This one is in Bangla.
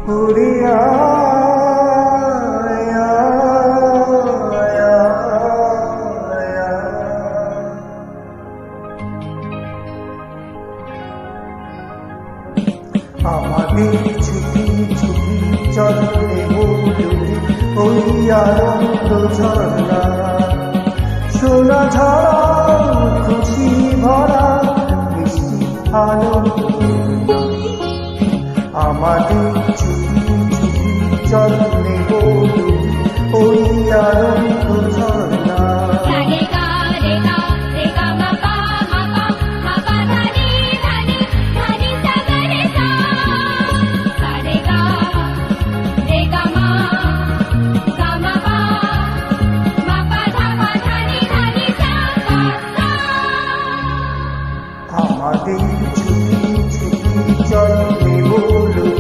উড়ে আয়, আয়, আয়, আয়। আমাদের ছুটি ছুটি চলে বলুটি ওই আনন্দ ঝর্ণা, সোনা ঝরা খুশি ভরা মিষ্টি আনন্দ। আমাদের ছুটি ছুটি চলে বলুটি ওই আনন্দ